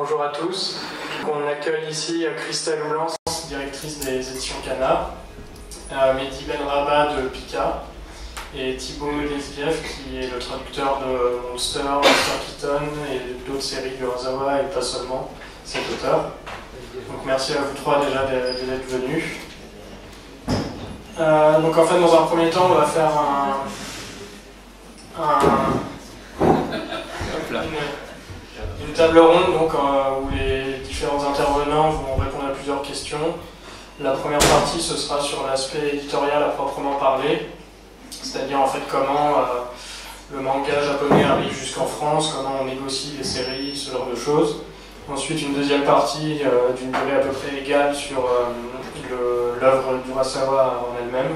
Bonjour à tous. On accueille ici Christelle Oulance, directrice des éditions Cana, Mehdi Benrabah de Pika et Thibaut Lesbieff qui est le traducteur de Monster, Monster Keaton et d'autres séries du Urasawa et pas seulement cet auteur. Donc merci à vous trois déjà d'être venus. Donc en fait dans un premier temps on va faire une table ronde donc, où les différents intervenants vont répondre à plusieurs questions. La première partie ce sera sur l'aspect éditorial à proprement parler, c'est-à-dire en fait comment le manga japonais arrive jusqu'en France, comment on négocie les séries, ce genre de choses. Ensuite une deuxième partie d'une durée à peu près égale sur l'œuvre d'Urasawa en elle-même,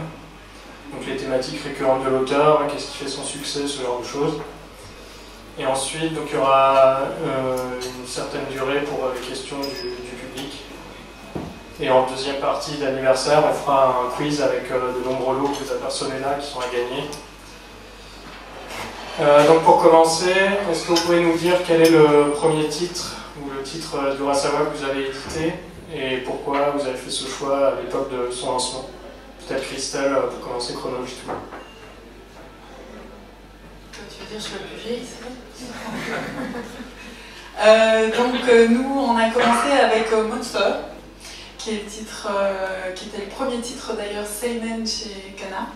donc les thématiques récurrentes de l'auteur, qu'est-ce qui fait son succès, ce genre de choses. Et ensuite, donc, il y aura une certaine durée pour les questions du public. Et en deuxième partie d'anniversaire, on fera un quiz avec de nombreux lots que vous apercevez là qui sont à gagner. Donc pour commencer, est-ce que vous pouvez nous dire quel est le premier titre ou le titre d'Urasawa que vous avez édité et pourquoi vous avez fait ce choix à l'époque de son lancement? Peut-être Christelle pour commencer chronologiquement. Tu veux dire je suis la plus vieille, c'est vrai? Nous on a commencé avec Monster, qui était le premier titre d'ailleurs seinen chez Kana.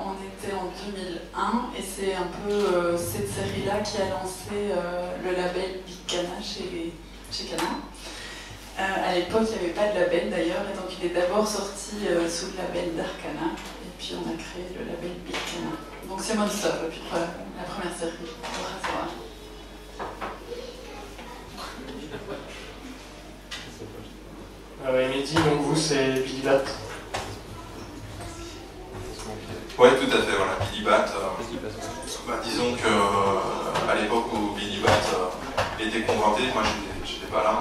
On était en 2001 et c'est un peu cette série-là qui a lancé le label Big Kana chez Kana. À l'époque il n'y avait pas de label d'ailleurs et donc il est d'abord sorti sous le label d'Arcana et puis on a créé le label Big Kana. Donc c'est Monster, la première série d'Urasawa. Mehdi, donc vous c'est Billy Bat. Oui, tout à fait, voilà, Billy Bat. Disons que à l'époque où Billy Bat était convoité, moi j'étais pas là,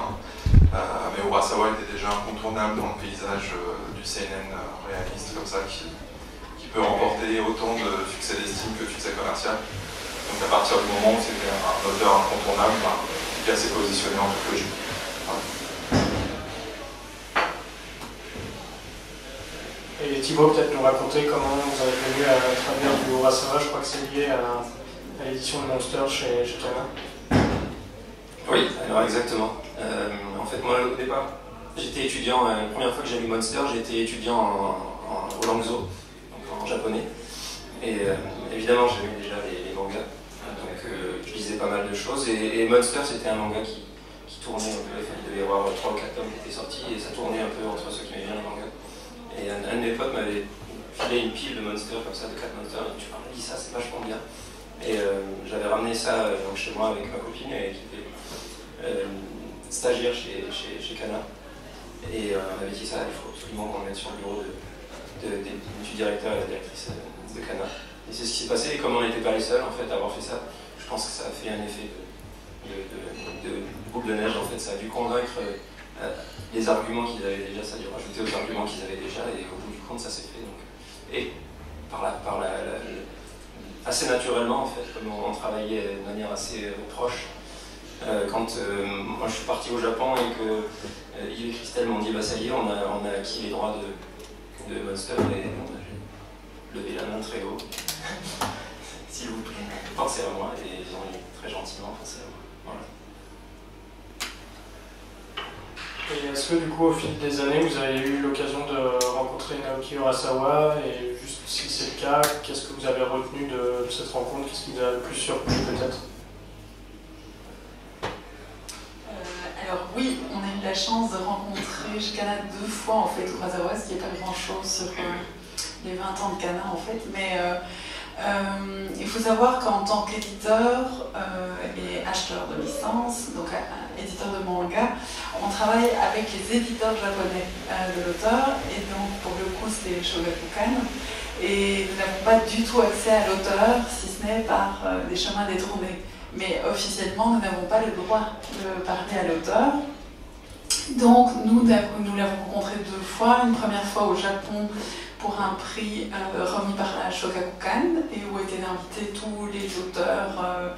mais Urasawa était déjà incontournable dans le paysage du seinen réaliste comme ça qui peut remporter autant de succès d'estime que de succès commercial. Donc à partir du moment où c'était un auteur incontournable, qui a s'est positionné en toute logique. Et Thibaut, peut-être nous raconter comment vous avez venu à traduire du Urasawa, je crois que c'est lié à l'édition de Monster chez Kana. Oui, alors exactement. En fait, moi au départ, j'étais étudiant, la première fois que j'ai lu Monster, j'étais étudiant au Langzhou, donc en japonais. Et évidemment, j'aimais déjà les mangas, donc je lisais pas mal de choses. Et Monster, c'était un manga qui tournait un peu, il devait y avoir 3 ou 4 tomes qui étaient sortis, et ça tournait un peu entre ceux qui aimaient bien les mangas. Et un de mes potes m'avait filé une pile de Monster comme ça, de 4 Monsters, et tu m'as dit ça, c'est vachement bien. Et j'avais ramené ça donc chez moi avec ma copine qui était stagiaire chez Kana. Et on m'avait dit ça, il faut absolument qu'on le mette sur le bureau du directeur et de la directrice de Kana. Et c'est ce qui s'est passé, et comme on n'était pas les seuls en fait, à avoir fait ça, je pense que ça a fait un effet de boule de neige en fait, ça a dû convaincre les arguments qu'ils avaient déjà, ça a dû rajouter aux arguments qu'ils avaient déjà, et au bout du compte ça s'est fait. Donc. Et assez naturellement en fait, comme on travaillait de manière assez proche, quand moi je suis parti au Japon et que Yves et Christelle m'ont dit bah ça y est, on a acquis les droits de Monster, et on a levé la main très haut. S'il vous plaît, pensez à moi, et ils ont très gentiment pensé à moi. Voilà. Et est-ce que du coup au fil des années vous avez eu l'occasion de rencontrer Naoki Urasawa, et juste si c'est le cas, qu'est-ce que vous avez retenu de cette rencontre, qu'est-ce qui vous a le plus surpris peut-être? Alors oui, on a eu la chance de rencontrer Kana 2 fois en fait Urasawa, ce qui n'est pas grand-chose sur les 20 ans de Kana en fait, mais il faut savoir qu'en tant qu'éditeur et acheteur de licence, donc éditeur de manga, on travaille avec les éditeurs japonais de l'auteur, et donc pour le coup c'était Shogakukan, et nous n'avons pas du tout accès à l'auteur, si ce n'est par des chemins détournés. Mais officiellement, nous n'avons pas le droit de parler à l'auteur. Donc nous l'avons rencontré 2 fois, une première fois au Japon pour un prix remis par la Shogakukan et où étaient invités tous les auteurs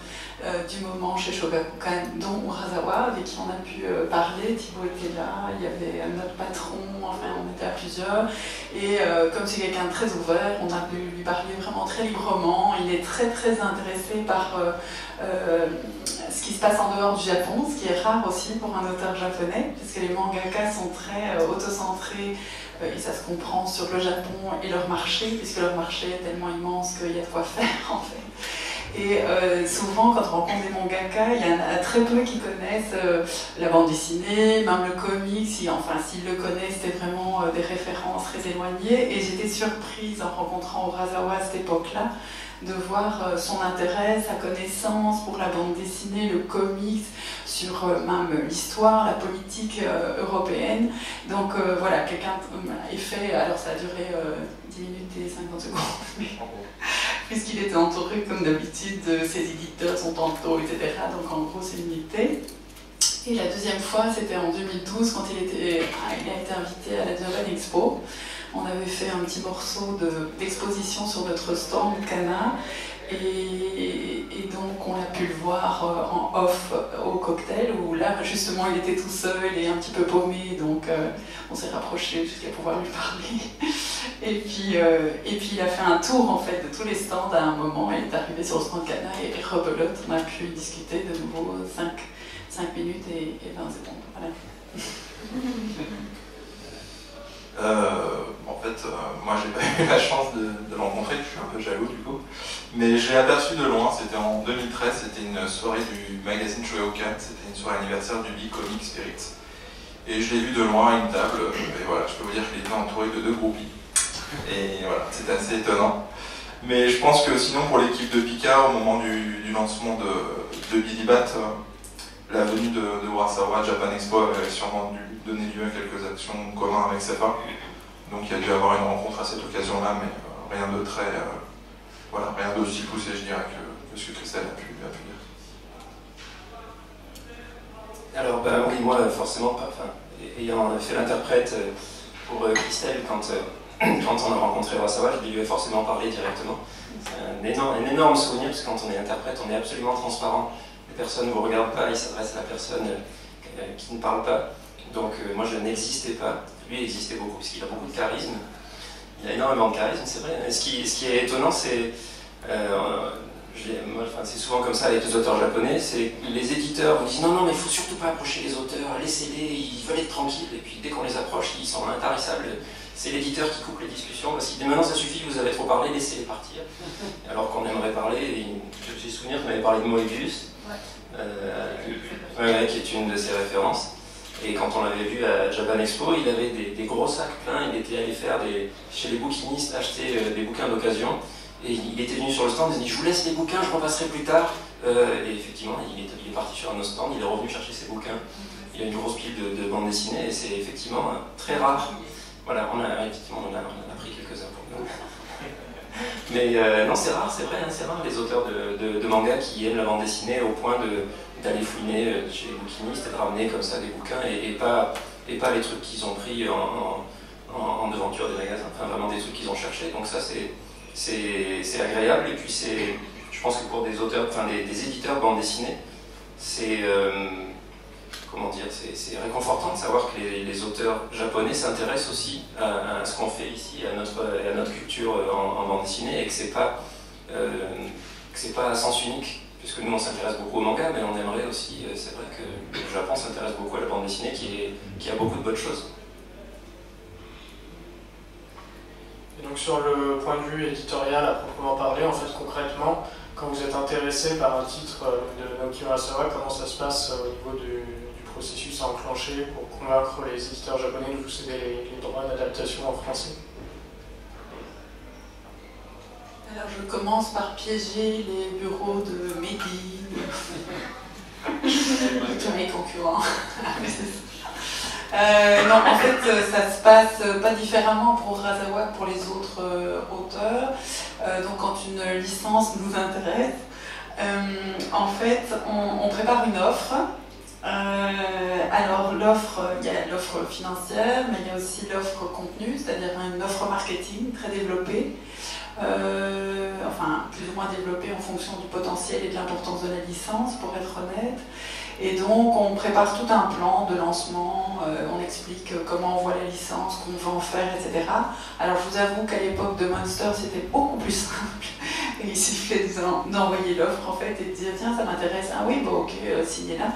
du moment chez Shogakukan, dont Urasawa, avec qui on a pu parler. Thibaut était là, il y avait notre patron, enfin on était à plusieurs. Et comme c'est quelqu'un de très ouvert, on a pu lui parler vraiment très librement. Il est très très intéressé par ce qui se passe en dehors du Japon, ce qui est rare aussi pour un auteur japonais, puisque les mangakas sont très autocentrés. Et ça se comprend sur le Japon et leur marché, puisque leur marché est tellement immense qu'il y a de quoi faire en fait. Et souvent, quand on rencontre des mangaka, il y en a très peu qui connaissent la bande dessinée, même le comics. Enfin, s'ils le connaissent, c'est vraiment des références très éloignées. Et j'étais surprise en rencontrant Urasawa à cette époque-là, de voir son intérêt, sa connaissance pour la bande dessinée, le comics, sur même l'histoire, la politique européenne. Donc voilà, quelqu'un est fait, alors ça a duré 10 minutes et 50 secondes, puisqu'il était entouré comme d'habitude de ses éditeurs, son tantôt, etc. Donc en gros c'est limité. Et la deuxième fois, c'était en 2012, quand il a été invité à la Japan Expo. On avait fait un petit morceau d'exposition sur notre stand Kana, et donc on a pu le voir en off au cocktail, où là justement il était tout seul et un petit peu paumé, donc on s'est rapproché jusqu'à pouvoir lui parler. Et puis il a fait un tour en fait de tous les stands à un moment, il est arrivé sur le stand Kana et rebelote, on a pu discuter de nouveau 5 minutes et 20 secondes. Voilà. En fait, moi j'ai pas eu la chance de le rencontrer, je suis un peu jaloux du coup, mais j'ai aperçu de loin, c'était en 2013, c'était une soirée du magazine Shogakukan, c'était une soirée anniversaire du Big Comic Spirit, et je l'ai vu de loin à une table, et voilà, je peux vous dire qu'il était entouré de 2 groupies, et voilà, c'était assez étonnant. Mais je pense que sinon pour l'équipe de Pika, au moment du lancement de Billy Bat, la venue de Urasawa à Japan Expo avait sûrement dû donner lieu à quelques actions en commun avec SEPA. Donc il y a dû y avoir une rencontre à cette occasion-là, mais rien de très... voilà, rien d'aussi poussé, je dirais, que ce que Christelle a pu dire. Alors, bah, oui, moi, forcément, ayant fait l'interprète pour Christelle, quand on a rencontré Urasawa, je lui ai forcément parlé directement. C'est un énorme souvenir, parce que quand on est interprète, on est absolument transparent. Les personnes ne vous regardent pas, ils s'adressent à la personne qui ne parle pas. Donc moi je n'existais pas, lui il existait beaucoup parce qu'il a beaucoup de charisme, il a énormément de charisme, c'est vrai. Ce qui est étonnant, c'est, c'est souvent comme ça avec les auteurs japonais, c'est les éditeurs vous disent non mais il faut surtout pas approcher les auteurs, laissez-les, ils veulent être tranquilles, et puis dès qu'on les approche ils sont intarissables. C'est l'éditeur qui coupe les discussions parce qu'il dit maintenant ça suffit, vous avez trop parlé, laissez-les partir. Alors qu'on aimerait parler, j'ai souvenir qu'on avait parlé de Moebius, qui est une de ses références. Et quand on l'avait vu à Japan Expo, il avait des gros sacs pleins, il était allé faire chez les bouquinistes acheter des bouquins d'occasion. Et il était venu sur le stand, il a dit je vous laisse les bouquins, je repasserai plus tard. Et effectivement, il est parti sur un autre stand, il est revenu chercher ses bouquins. Il a une grosse pile de bandes dessinées et c'est effectivement très rare. Voilà, on a pris quelques-uns pour nous. Mais non, c'est rare, c'est vrai, hein, c'est rare les auteurs de manga qui aiment la bande dessinée au point d'aller fouiner chez les bouquinistes et de ramener comme ça des bouquins et pas les trucs qu'ils ont pris en devanture des magasins, enfin vraiment des trucs qu'ils ont cherchés. Donc ça c'est agréable et puis je pense que pour des auteurs, enfin des éditeurs de bande dessinée, c'est comment dire, c'est réconfortant de savoir que les auteurs japonais s'intéressent aussi à ce qu'on fait ici, à notre culture en bande dessinée et que c'est pas à sens unique. Puisque nous on s'intéresse beaucoup au manga, mais on aimerait aussi, c'est vrai que le Japon s'intéresse beaucoup à la bande dessinée qui a beaucoup de bonnes choses. Et donc sur le point de vue éditorial à proprement parler, en fait concrètement, quand vous êtes intéressé par un titre de Naoki Urasawa, comment ça se passe au niveau du processus à enclencher pour convaincre les éditeurs japonais de vous céder les droits d'adaptation en français? Alors je commence par piéger les bureaux de Mehdi, tous mes concurrents. Non, en fait, ça se passe pas différemment pour Urasawa que pour les autres auteurs. Donc quand une licence nous intéresse, en fait, on prépare une offre Alors l'offre, il y a l'offre financière, mais il y a aussi l'offre contenu, c'est-à-dire une offre marketing très développée, enfin plus ou moins développée en fonction du potentiel et de l'importance de la licence, pour être honnête. Et donc on prépare tout un plan de lancement, on explique comment on voit la licence, qu'on veut en faire, etc. Alors je vous avoue qu'à l'époque de Monster, c'était beaucoup plus simple. Et il suffit d'envoyer l'offre en fait et de dire tiens ça m'intéresse, ah oui bon ok signez-la,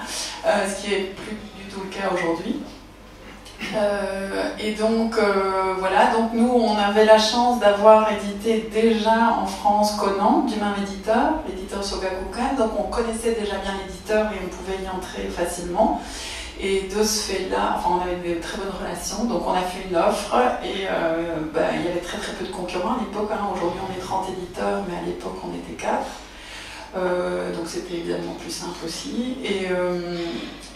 ce qui est plus du tout le cas aujourd'hui. Et donc voilà, donc nous on avait la chance d'avoir édité déjà en France Conan du même éditeur, l'éditeur Shogakukan, donc on connaissait déjà bien l'éditeur et on pouvait y entrer facilement. Et de ce fait-là, enfin on avait de très bonnes relations, donc on a fait une offre et il y avait très très peu de concurrents à l'époque, hein. Aujourd'hui on est 30 éditeurs, mais à l'époque on était 4. Donc c'était évidemment plus simple aussi.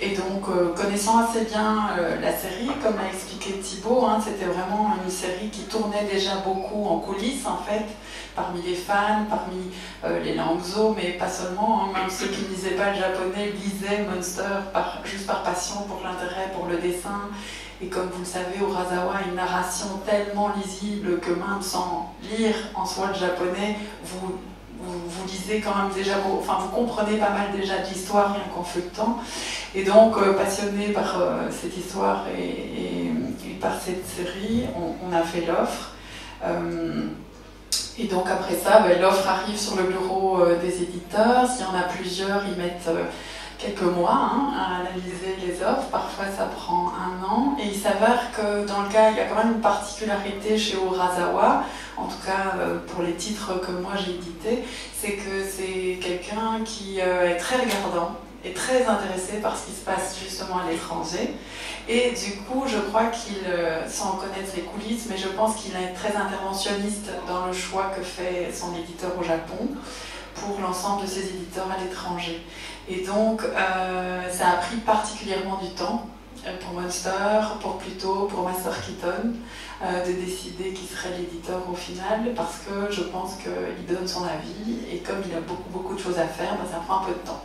Et donc connaissant assez bien la série, comme l'a expliqué Thibaut, hein, c'était vraiment une série qui tournait déjà beaucoup en coulisses en fait, parmi les fans, parmi les Langzo, mais pas seulement, hein, même ceux qui ne lisaient pas le japonais lisaient Monster juste par passion, pour l'intérêt, pour le dessin. Et comme vous le savez, Urasawa a une narration tellement lisible que même sans lire en soi le japonais, vous lisez quand même déjà, enfin vous comprenez pas mal déjà de l'histoire rien qu'en feuilletant. Et donc passionné par cette histoire et par cette série, on a fait l'offre. Et donc après ça, l'offre arrive sur le bureau des éditeurs. S'il y en a plusieurs, ils mettent quelques mois à analyser les offres. Parfois ça prend 1 an. Et il s'avère que dans le cas, il y a quand même une particularité chez Urasawa, en tout cas pour les titres que moi j'ai édités, c'est que c'est quelqu'un qui est très regardant et très intéressé par ce qui se passe justement à l'étranger. Et du coup, je crois qu'il, sans connaître les coulisses, mais je pense qu'il est très interventionniste dans le choix que fait son éditeur au Japon pour l'ensemble de ses éditeurs à l'étranger. Et donc, ça a pris particulièrement du temps pour Monster, pour Master Keaton, de décider qui serait l'éditeur au final, parce que je pense qu'il donne son avis, et comme il a beaucoup de choses à faire, ça prend un peu de temps.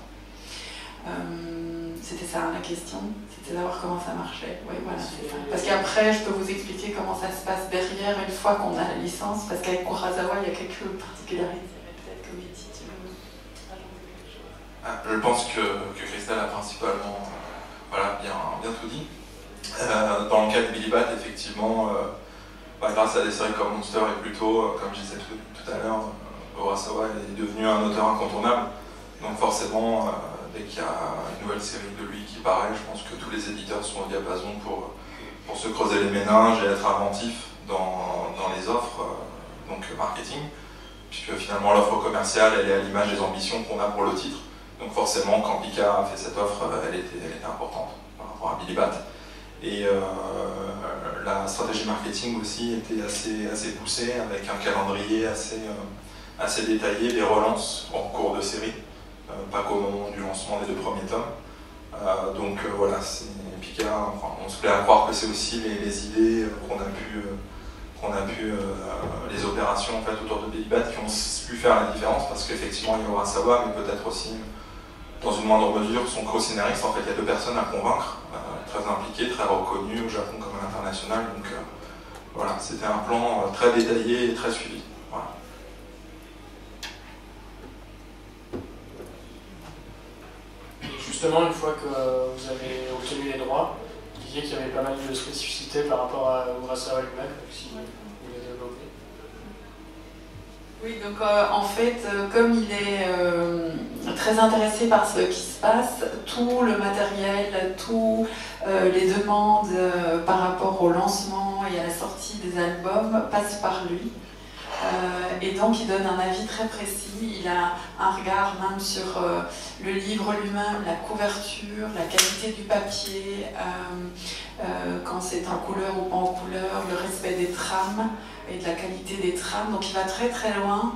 C'était ça la question, c'était de savoir comment ça marchait. Oui, voilà, c'est ça. Parce qu'après, je peux vous expliquer comment ça se passe derrière une fois qu'on a la licence, parce qu'avec Urasawa, il y a quelques particularités. Peut-être que Betty, tu veux ajouter quelque chose. Je pense que Christelle a principalement bien tout dit. Dans le cas de Billy Bat, effectivement, grâce à des séries comme Monster et plutôt, comme je disais tout à l'heure, Urasawa est devenu un auteur incontournable. Donc forcément, dès qu'il y a une nouvelle série de lui qui paraît, je pense que tous les éditeurs sont au diapason pour se creuser les méninges et être inventifs dans les offres donc marketing, puisque finalement l'offre commerciale elle est à l'image des ambitions qu'on a pour le titre. Donc forcément, quand Pika a fait cette offre, elle était importante par rapport à Billy Bat. Et la stratégie marketing aussi était assez poussée, avec un calendrier assez détaillé, des relances en cours de série, pas qu'au moment du lancement des 2 premiers tomes. Donc voilà, Pika, on se plaît à croire que c'est aussi les idées qu'on a pu les opérations en fait, autour de Billy Bat qui ont pu faire la différence, parce qu'effectivement il y aura Urasawa, mais peut-être aussi dans une moindre mesure son co-scénariste. En fait, il y a 2 personnes à convaincre, très impliquées, très reconnues au Japon comme à l'international. Donc voilà, c'était un plan très détaillé et très suivi. Voilà. Justement, une fois que vous avez obtenu les droits, vous disiez qu'il y avait pas mal de spécificités par rapport à Urasawa lui-même, si vous les développez. Oui, donc en fait, comme il est très intéressé par ce qui se passe, tout le matériel, tous les demandes par rapport au lancement et à la sortie des albums passent par lui. Et donc il donne un avis très précis, il a un regard même sur le livre lui-même, la couverture, la qualité du papier, quand c'est en couleur ou pas en couleur, le respect des trames et de la qualité des trames. Donc il va très très loin,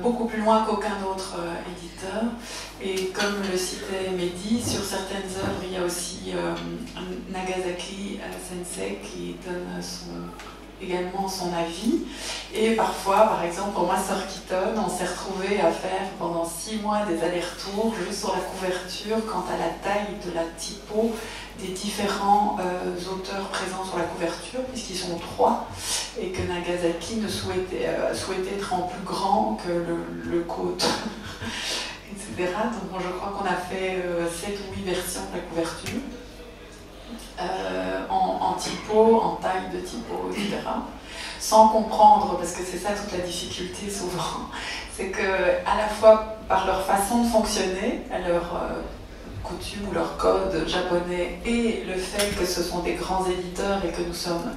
beaucoup plus loin qu'aucun autre éditeur. Et comme le citait Mehdi, sur certaines œuvres il y a aussi Nagasaki Sensei qui donne son également son avis. Et parfois, par exemple, pour Master Keaton, on s'est retrouvé à faire pendant 6 mois des allers-retours juste sur la couverture quant à la taille de la typo des différents auteurs présents sur la couverture, puisqu'ils sont 3, et que Nagasaki souhaitait être en plus grand que le co-auteur, etc. Donc je crois qu'on a fait 7 ou 8 versions de la couverture, en typo, en taille de typo, etc. Sans comprendre, parce que c'est ça toute la difficulté souvent, c'est que à la fois par leur façon de fonctionner, leur coutume ou leur code japonais, et le fait que ce sont des grands éditeurs et que nous sommes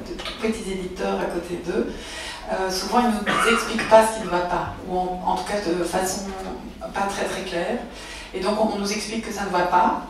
de tout petits éditeurs à côté d'eux, souvent ils ne nous expliquent pas ce qui ne va pas, ou en tout cas de façon pas très très claire. Et donc on nous explique que ça ne va pas,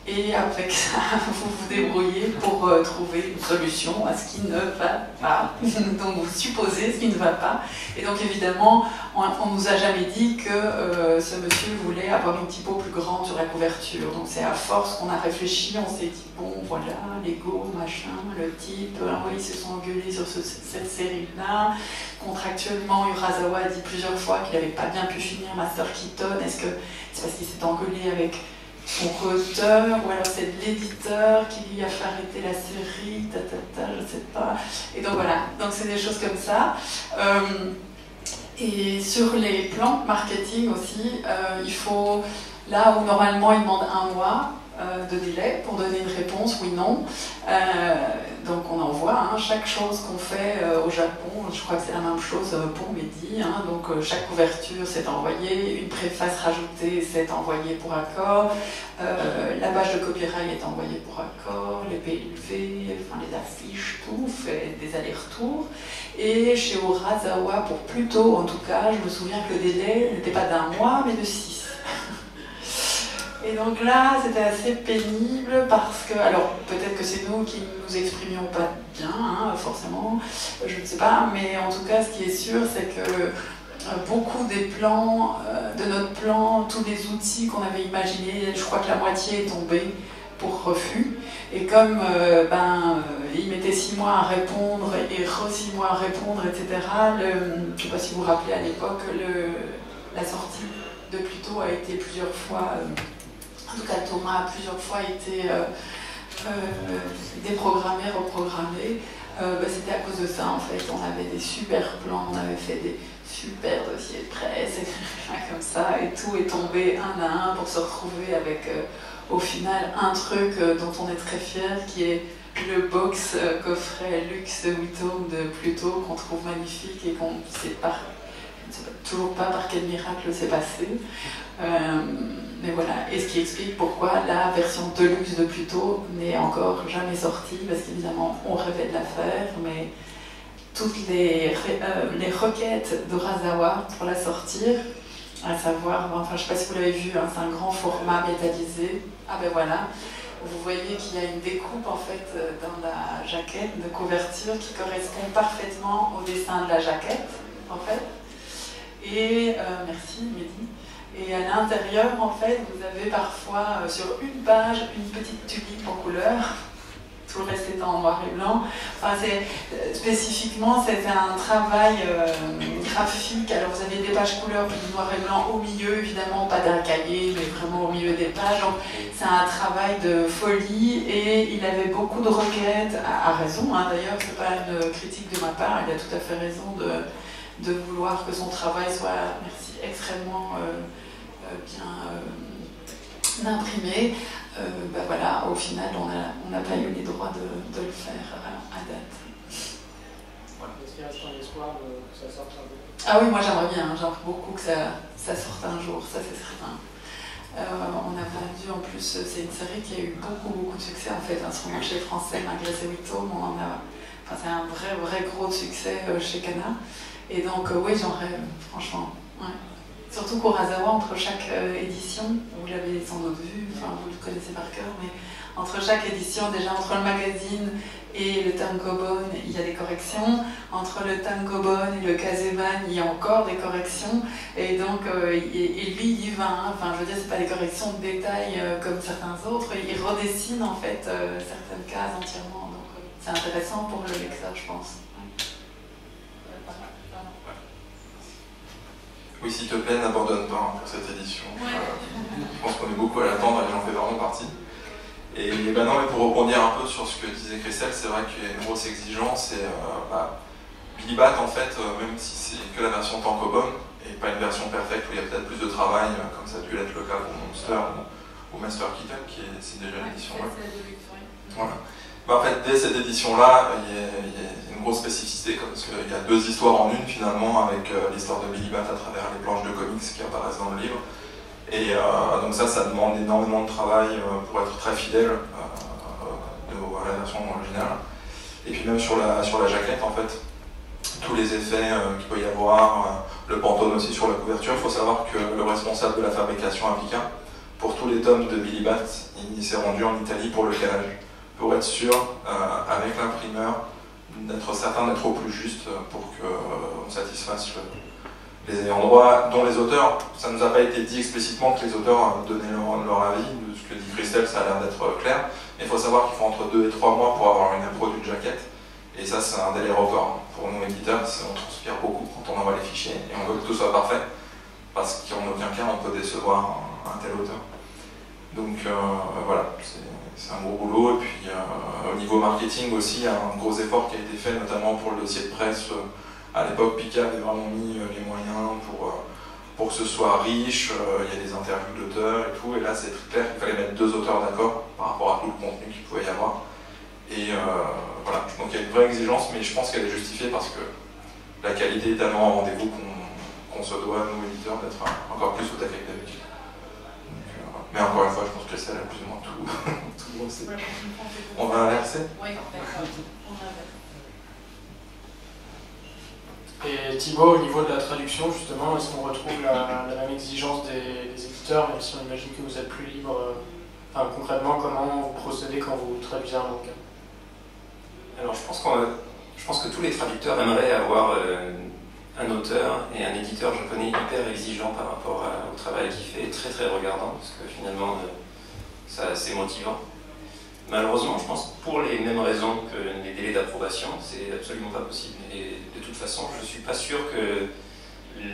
et avec ça vous vous débrouillez pour trouver une solution à ce qui ne va pas. Donc vous supposez ce qui ne va pas. Et donc évidemment, on ne nous a jamais dit que ce monsieur voulait avoir une typo plus grande sur la couverture. Donc c'est à force qu'on a réfléchi, on s'est dit, bon voilà, Lego, machin, le type, oui, ils se sont engueulés sur cette série-là. Contractuellement, Urasawa a dit plusieurs fois qu'il n'avait pas bien pu finir Master Keaton. Est-ce que c'est parce qu'il s'est engueulé avec son co-auteur, ou alors c'est l'éditeur qui lui a fait arrêter la série, je ne sais pas. Et donc voilà, donc c'est des choses comme ça. Et sur les plans marketing aussi, il faut, là où normalement ils demandent 1 mois de délai pour donner une réponse, oui, non. Donc on envoie chaque chose qu'on fait au Japon, je crois que c'est la même chose pour Mehdi, donc chaque couverture c'est envoyé, une préface rajoutée c'est envoyé pour accord, la badge de copyright est envoyée pour accord, les PLV, enfin les affiches, tout, fait des allers-retours. Et chez Urasawa, pour plus tôt en tout cas, je me souviens que le délai n'était pas d'1 mois mais de 6. Et donc là, c'était assez pénible parce que, alors peut-être que c'est nous qui ne nous exprimions pas bien, forcément, je ne sais pas, mais en tout cas, ce qui est sûr, c'est que beaucoup des plans, de notre plan, tous les outils qu'on avait imaginés, je crois que la moitié est tombée pour refus. Et comme il mettait 6 mois à répondre et 6 mois à répondre, etc., je ne sais pas si vous vous rappelez à l'époque, la sortie de Pluto a été plusieurs fois... En tout cas, Thomas a plusieurs fois été déprogrammé, reprogrammé. C'était à cause de ça, en fait. On avait des super plans, on avait fait des super dossiers de presse, et comme ça, et tout est tombé un à un pour se retrouver avec, au final, un truc dont on est très fier, qui est le box coffret luxe 8 tomes de Pluto, qu'on trouve magnifique et qu'on ne sait toujours pas par quel miracle c'est passé. Mais voilà, et ce qui explique pourquoi la version deluxe de Pluto n'est encore jamais sortie, parce qu'évidemment on rêvait de la faire, mais toutes les requêtes d'Urasawa pour la sortir, à savoir, enfin je ne sais pas si vous l'avez vu, c'est un grand format métallisé. Ah ben voilà, vous voyez qu'il y a une découpe en fait dans la jaquette de couverture qui correspond parfaitement au dessin de la jaquette, en fait. Et merci Mehdi. Et à l'intérieur, en fait, vous avez parfois sur une page une petite tulipe en couleur, tout le reste étant en noir et blanc. Enfin, spécifiquement, c'est un travail graphique. Alors, vous avez des pages couleurs du noir et blanc au milieu, évidemment, pas d'un cahier, mais vraiment au milieu des pages. Donc, c'est un travail de folie et il avait beaucoup de requêtes, à raison, d'ailleurs, c'est pas une critique de ma part, il a tout à fait raison de vouloir que son travail soit, merci, extrêmement bien imprimé. Voilà, au final, on n'a pas eu les droits de le faire à date. Est-ce qu'il reste un espoir que ça sorte un peu? Ah oui, moi j'aimerais bien, j'aimerais beaucoup que ça sorte un jour, ça c'est certain. On a vendu en plus, c'est une série qui a eu beaucoup de succès en fait, sur le marché français, malgré ses 8 tomes, c'est un vrai gros succès chez Kana. Et donc oui, j'en rêve, franchement. Ouais. Surtout qu'Urasawa, entre chaque édition, vous l'avez sans doute vu, enfin vous le connaissez par cœur, mais entre chaque édition, déjà entre le magazine et le tankobon, il y a des corrections. Entre le tankobon et le kazeban, il y a encore des corrections. Et donc, et lui, il y va. Enfin, je veux dire, c'est pas des corrections de détail comme certains autres. Il redessine en fait certaines cases entièrement. Donc, c'est intéressant pour le lecteur, je pense. Oui, s'il te plaît, n'abandonne pas pour cette édition. Je pense qu'on est beaucoup à l'attendre et j'en fais vraiment partie. Et ben non, mais pour rebondir un peu sur ce que disait Christelle, c'est vrai qu'il y a une grosse exigence et Billy Bat, en fait, même si c'est que la version Tankobon et pas une version perfecte où il y a peut-être plus de travail, comme ça a dû l'être le cas pour Monster ou Master Kitten, c'est déjà l'édition. Voilà. En fait, dès cette édition-là, il y a une grosse spécificité, parce qu'il y a deux histoires en une finalement, avec l'histoire de Billy Bat à travers les planches de comics qui apparaissent dans le livre. Et donc ça demande énormément de travail pour être très fidèle à la version originale. Et puis même sur la jaquette, en fait, tous les effets qu'il peut y avoir, le pantone aussi sur la couverture. Il faut savoir que le responsable de la fabrication Avica, pour tous les tomes de Billy Bat, il s'est rendu en Italie pour le calage, pour être sûr, avec l'imprimeur, d'être certain d'être au plus juste pour qu'on satisfasse les ayants droit, dont les auteurs. Ça ne nous a pas été dit explicitement que les auteurs donnaient leur avis, de ce que dit Christelle, ça a l'air d'être clair, mais il faut savoir qu'il faut entre 2 et 3 mois pour avoir une impro d'une jaquette, et ça c'est un délai record. Pour nous éditeurs, on transpire beaucoup quand on envoie les fichiers, et on veut que tout soit parfait, parce qu'en aucun cas on peut décevoir un tel auteur. Donc voilà, c'est un gros boulot, et puis au niveau marketing aussi, il y a un gros effort qui a été fait, notamment pour le dossier de presse. À l'époque, Pika avait vraiment mis les moyens pour que ce soit riche, il y a des interviews d'auteurs et tout, et là c'est très clair qu'il fallait mettre 2 auteurs d'accord par rapport à tout le contenu qu'il pouvait y avoir. Et voilà, donc il y a une vraie exigence, mais je pense qu'elle est justifiée parce que la qualité est tellement au rendez-vous qu'on se doit, nous éditeurs, d'être encore plus au taquet que d'habitude. Mais encore une fois, je pense que c'est plus ou moins tout brossé. On va inverser? Oui, on inverse. Et Thibaut, au niveau de la traduction, justement, est-ce qu'on retrouve la même exigence des éditeurs, même si on imagine que vous êtes plus libre concrètement, comment vous procédez quand vous traduisez un manga? Alors je pense que tous les traducteurs aimeraient avoir un auteur et un éditeur japonais hyper exigeant par rapport au travail qu'il fait, très très regardant, parce que finalement c'est motivant. Malheureusement, je pense pour les mêmes raisons que les délais d'approbation, c'est absolument pas possible. Et de toute façon, je ne suis pas sûr que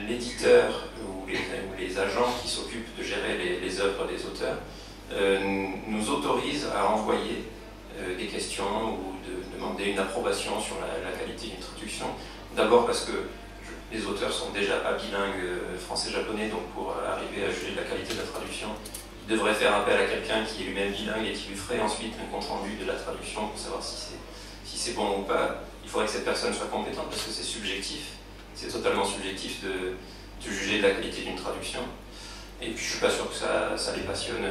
l'éditeur ou les agents qui s'occupent de gérer les œuvres des auteurs nous autorisent à envoyer des questions ou de demander une approbation sur la qualité d'une traduction. D'abord parce que les auteurs sont déjà pas bilingues français-japonais, donc pour arriver à juger de la qualité de la traduction, ils devraient faire appel à quelqu'un qui est lui-même bilingue et qui lui ferait ensuite un compte-rendu de la traduction pour savoir si c'est bon ou pas. Il faudrait que cette personne soit compétente parce que c'est subjectif, c'est totalement subjectif de juger de la qualité d'une traduction. Et puis je suis pas sûr que ça les passionne.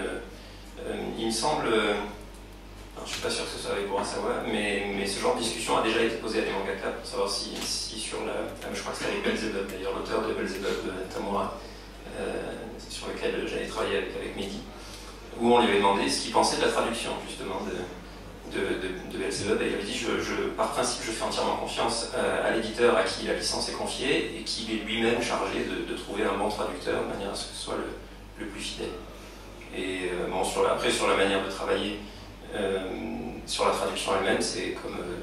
Il me semble, alors, je suis pas sûr que ce soit avec Urasawa, mais ce genre de discussion a déjà été posé à des mangaka pour savoir si sur je crois que c'était avec Belzebub d'ailleurs, l'auteur de Belzebub, Tamura, sur lequel j'avais travaillé avec Mehdi, où on lui avait demandé ce qu'il pensait de la traduction justement de Belzebub, et il avait dit par principe je fais entièrement confiance à l'éditeur à qui la licence est confiée et qui est lui-même chargé de trouver un bon traducteur de manière à ce que ce soit le plus fidèle. Et bon, après sur la manière de travailler sur la traduction elle-même, c'est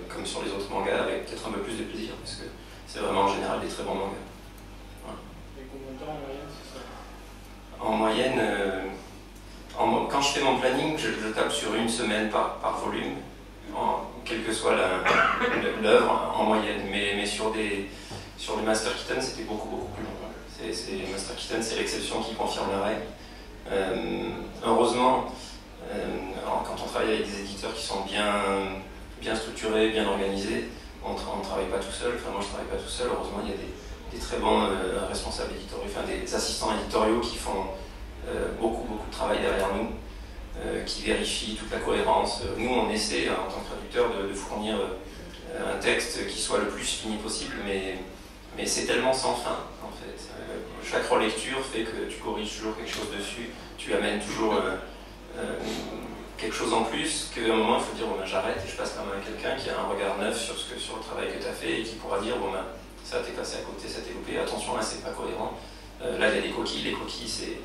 comme sur les autres mangas avec peut-être un peu plus de plaisir parce que c'est vraiment en général des très bons mangas. Voilà. Et combien de temps en moyenne, c'est ça? En moyenne, quand je fais mon planning, je tape sur 1 semaine par volume, quelle que soit l'œuvre en moyenne. Mais sur les Master Kitten, c'était beaucoup plus long. Master Kitten, c'est l'exception qui confirme la règle. Heureusement, quand on travaille avec des éditeurs qui sont bien structurés, bien organisés, on ne travaille pas tout seul. Enfin, moi, je ne travaille pas tout seul. Heureusement, il y a des très bons responsables éditoriaux, enfin des assistants éditoriaux qui font beaucoup de travail derrière nous, qui vérifient toute la cohérence. Nous, on essaie, en tant que traducteur, de fournir un texte qui soit le plus fini possible, mais c'est tellement sans fin, en fait. Chaque relecture fait que tu corriges toujours quelque chose dessus, tu amènes toujours quelque chose en plus, qu'à un moment, il faut dire, bon, ben, j'arrête et je passe la main à quelqu'un qui a un regard neuf sur le travail que tu as fait et qui pourra dire, bon, ben, ça t'est passé à côté, ça t'est loupé, attention, là, c'est pas cohérent. Là, il y a des coquilles, les coquilles,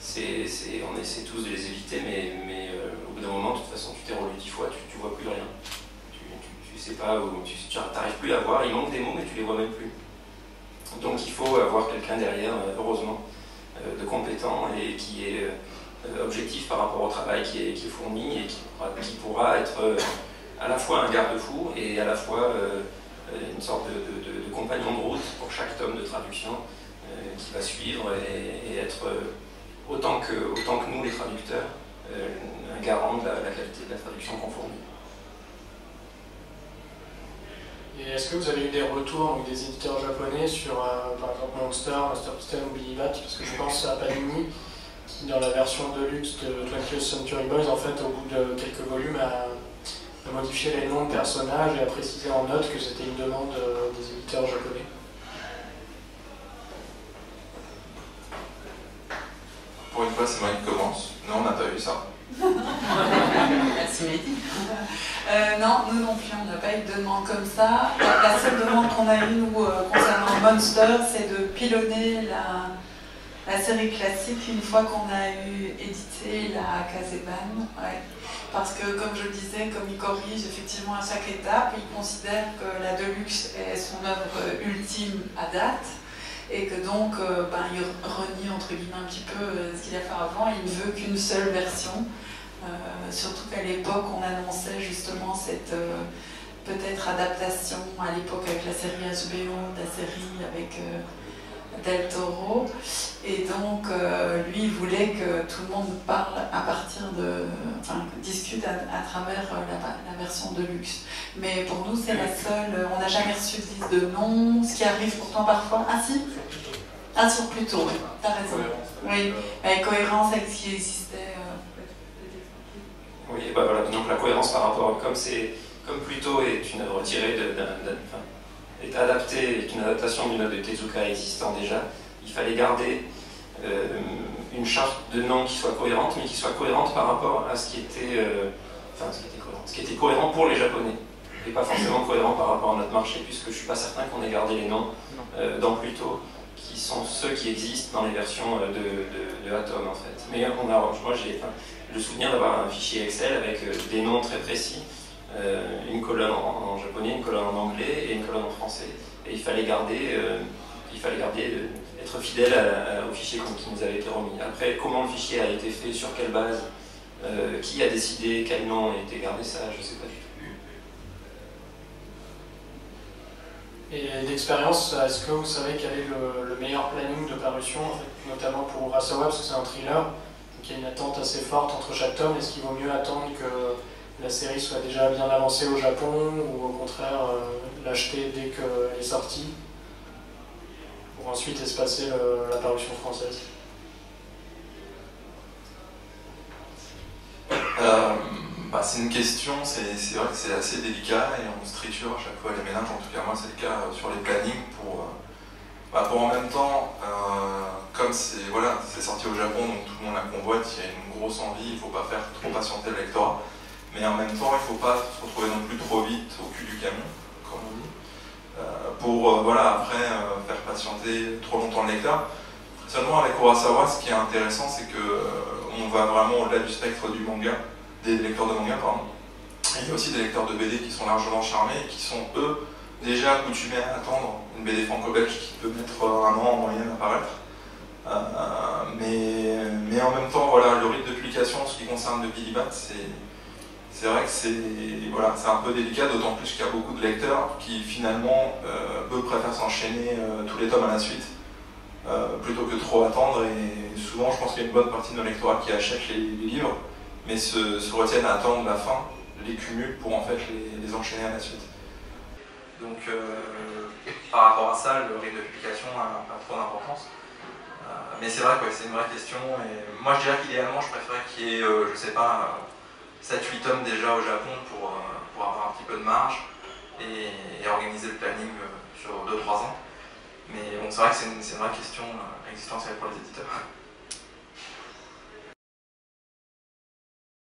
on essaie tous de les éviter, mais au bout d'un moment, de toute façon, tu t'es relu 10 fois, tu vois plus rien. pas où tu n'arrives plus à voir, il manque des mots mais tu les vois même plus. Donc il faut avoir quelqu'un derrière, heureusement, de compétent et qui est objectif par rapport au travail qui est fourni et qui pourra être à la fois un garde-fou et à la fois une sorte de compagnon de route pour chaque tome de traduction qui va suivre et être autant que nous les traducteurs un garant de la qualité de la traduction qu'on fournit. Et est-ce que vous avez eu des retours donc des éditeurs japonais sur par exemple Monster, Master System ou Billy Bat? Parce que je pense à Panini qui dans la version Deluxe de 20th Century Boys en fait au bout de quelques volumes a modifié les noms de personnages et a précisé en note que c'était une demande des éditeurs japonais. Pour une fois, c'est moi qui commence. Non, on n'a pas eu ça. Merci Mehdi. Non, nous non plus, on n'a pas eu de demande comme ça. La seule demande qu'on a eue, nous, concernant Monster, c'est de pilonner la série classique une fois qu'on a eu édité la Kazeban. Ouais. Parce que, comme je le disais, comme il corrige effectivement à chaque étape, il considère que la Deluxe est son œuvre ultime à date. Et que donc, il renie entre guillemets un petit peu ce qu'il a fait avant, il ne veut qu'une seule version. Surtout qu'à l'époque, on annonçait justement cette peut-être adaptation, à l'époque avec la série HBO, la série avec Del Toro. Et donc, lui, il voulait que tout le monde parle à partir de. Enfin, discute à travers la version de luxe. Mais pour nous, c'est la seule. On n'a jamais reçu de liste de noms, ce qui arrive pourtant parfois. Ah si? Ah, sur Pluto, oui, t'as raison. Oui, avec cohérence avec ce qui existait. Oui, bah voilà, donc la cohérence par rapport à comme Pluto est une œuvre tirée est adaptée, est une adaptation d'une œuvre de Tezuka existant déjà, il fallait garder une charte de noms qui soit cohérente, mais qui soit cohérente par rapport à ce qui était cohérent pour les Japonais, et pas forcément cohérent par rapport à notre marché, puisque je ne suis pas certain qu'on ait gardé les noms dans Pluto, qui sont ceux qui existent dans les versions de Atom en fait. Mais moi j'ai le souvenir d'avoir un fichier Excel avec des noms très précis, une colonne en japonais, une colonne en anglais et une colonne en français. Et il fallait garder, être fidèle au fichier qui nous avait été remis. Après, comment le fichier a été fait, sur quelle base, qui a décidé quel nom a été gardé, ça je ne sais pas du tout. Et d'expérience, est-ce que vous savez quel est le meilleur planning de parution, en fait, notamment pour Urasawa, parce que c'est un thriller, donc il y a une attente assez forte entre chaque tome. Est-ce qu'il vaut mieux attendre que la série soit déjà bien avancée au Japon, ou au contraire l'acheter dès qu'elle est sortie, pour ensuite espacer la parution française? C'est une question, c'est vrai que c'est assez délicat et on se triture à chaque fois les ménages, en tout cas moi c'est le cas sur les plannings pour en même temps, comme c'est sorti au Japon donc tout le monde la convoite, il y a une grosse envie, il ne faut pas faire trop patienter le lectorat, mais en même temps il ne faut pas se retrouver non plus trop vite au cul du camion, comme on dit, pour après faire patienter trop longtemps le lecteur. Seulement avec Urasawa, ce qui est intéressant c'est qu'on va vraiment au-delà du spectre du manga, des lecteurs de manga, pardon. Et il y a aussi des lecteurs de BD qui sont largement charmés et qui sont, eux, déjà accoutumés à attendre une BD franco-belge qui peut mettre un an en moyenne à paraître. Mais en même temps, le rythme de publication en ce qui concerne le Billy Bat, c'est vrai que c'est un peu délicat, d'autant plus qu'il y a beaucoup de lecteurs qui, finalement, eux préfèrent s'enchaîner tous les tomes à la suite, plutôt que trop attendre. Et souvent, je pense qu'il y a une bonne partie de nos lectorats qui achètent les livres, mais se retiennent à attendre la fin, les cumulent pour en fait les enchaîner à la suite. Donc par rapport à ça, le rythme de publication n'a pas trop d'importance. Mais c'est vrai que c'est une vraie question, et moi je dirais qu'idéalement je préférerais qu'il y ait, je sais pas, 7-8 tomes déjà au Japon pour avoir un petit peu de marge et organiser le planning sur 2-3 ans. Mais bon, c'est vrai que c'est une vraie question existentielle pour les éditeurs.